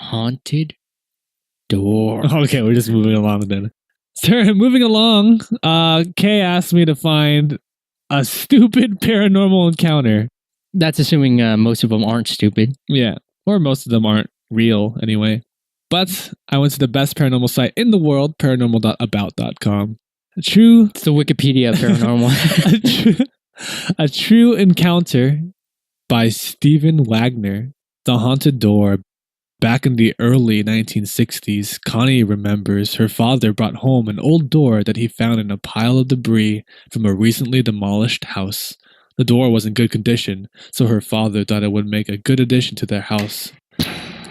haunted door. Okay, we're just moving along then. Sir, moving along, Kay asked me to find a stupid paranormal encounter. That's assuming most of them aren't stupid. Yeah, or most of them aren't real anyway. But I went to the best paranormal site in the world, paranormal.about.com. It's the Wikipedia of paranormal. A true encounter by Stephen Wagner. The haunted door. Back in the early 1960s, Connie remembers her father brought home an old door that he found in a pile of debris from a recently demolished house. The door was in good condition, so her father thought it would make a good addition to their house,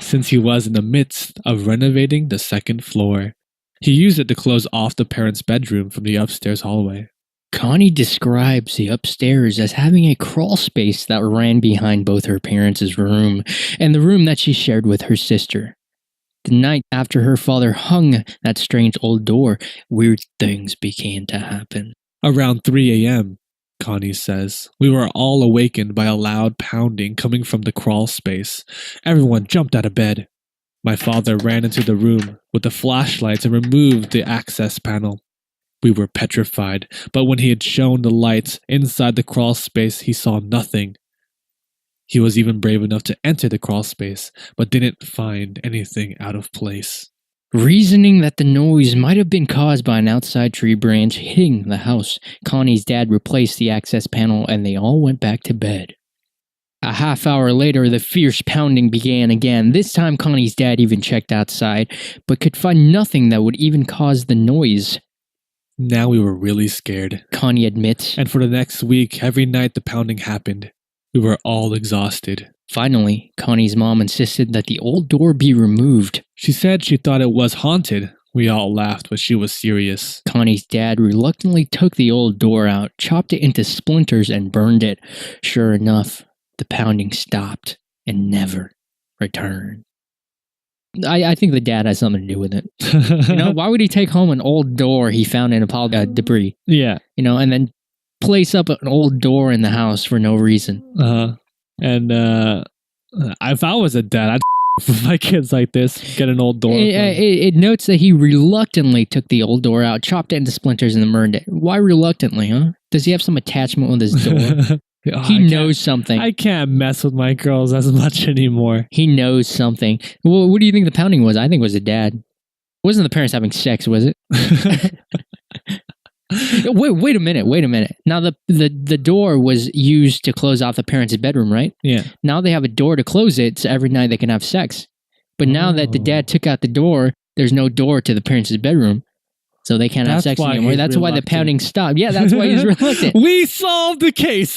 since he was in the midst of renovating the second floor. He used it to close off the parents' bedroom from the upstairs hallway. Connie describes the upstairs as having a crawl space that ran behind both her parents' room and the room that she shared with her sister. The night after her father hung that strange old door, weird things began to happen. Around 3 a.m., Connie says, we were all awakened by a loud pounding coming from the crawl space. Everyone jumped out of bed. My father ran into the room with the flashlights and removed the access panel. We were petrified, but when he had shown the lights inside the crawl space, he saw nothing. He was even brave enough to enter the crawl space, but didn't find anything out of place. Reasoning that the noise might have been caused by an outside tree branch hitting the house, Connie's dad replaced the access panel and they all went back to bed. A half hour later, the fierce pounding began again. This time, Connie's dad even checked outside, but could find nothing that would even cause the noise. Now we were really scared, Connie admits. And for the next week, every night the pounding happened. We were all exhausted. Finally, Connie's mom insisted that the old door be removed. She said she thought it was haunted. We all laughed, but she was serious. Connie's dad reluctantly took the old door out, chopped it into splinters, and burned it. Sure enough, the pounding stopped and never returned. I think the dad has something to do with it. You know, why would he take home an old door he found in a pile of debris? Yeah. You know, and then place up an old door in the house for no reason. And if I was a dad, I'd with my kids like this, get an old door. It notes that he reluctantly took the old door out, chopped it into splinters, and then burned it. Why reluctantly, huh? Does he have some attachment with his door? He knows something. I can't mess with my girls as much anymore. He knows something. Well, what do you think the pounding was? I think it was the dad. It wasn't the parents having sex, was it? Wait a minute. Now the door was used to close off the parents' bedroom, right? Yeah. Now they have a door to close it, so every night they can have sex. But now that the dad took out the door, there's no door to the parents' bedroom. So they can't have sex anymore. That's why the pounding stopped. Yeah, that's why he's reluctant. We solved the case.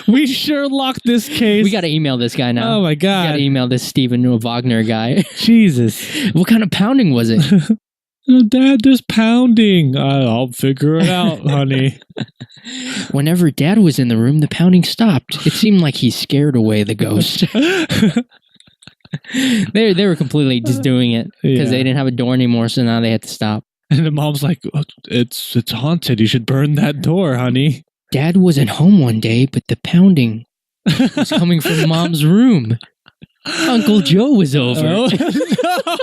We Sherlocked this case. We got to email this guy now. Oh my God. We got to email this Stephen Wagner guy. Jesus. What kind of pounding was it? Dad, there's pounding. I'll figure it out, honey. Whenever Dad was in the room, the pounding stopped. It seemed like he scared away the ghost. They were completely just doing it because they didn't have a door anymore, so now they had to stop. And the mom's like, it's haunted. You should burn that door, honey. Dad wasn't home one day, but the pounding was coming from Mom's room. Uncle Joe was over. Oh, no.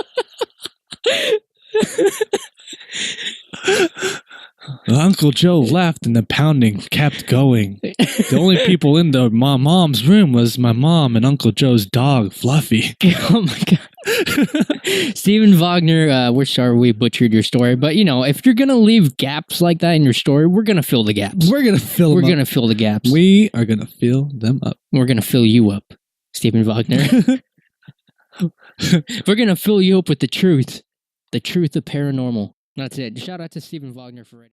Uncle Joe left and the pounding kept going. The only people in the mom's room was my mom and Uncle Joe's dog, Fluffy. Oh my God. Stephen Wagner, we're sorry we butchered your story, but you know, if you're going to leave gaps like that in your story, we're going to fill the gaps. We're going to fill them up. We're going to fill the gaps. We are going to fill them up. We're going to fill you up, Stephen Wagner. We're going to fill you up with the truth of paranormal. That's it. Shout out to Stephen Wagner for it.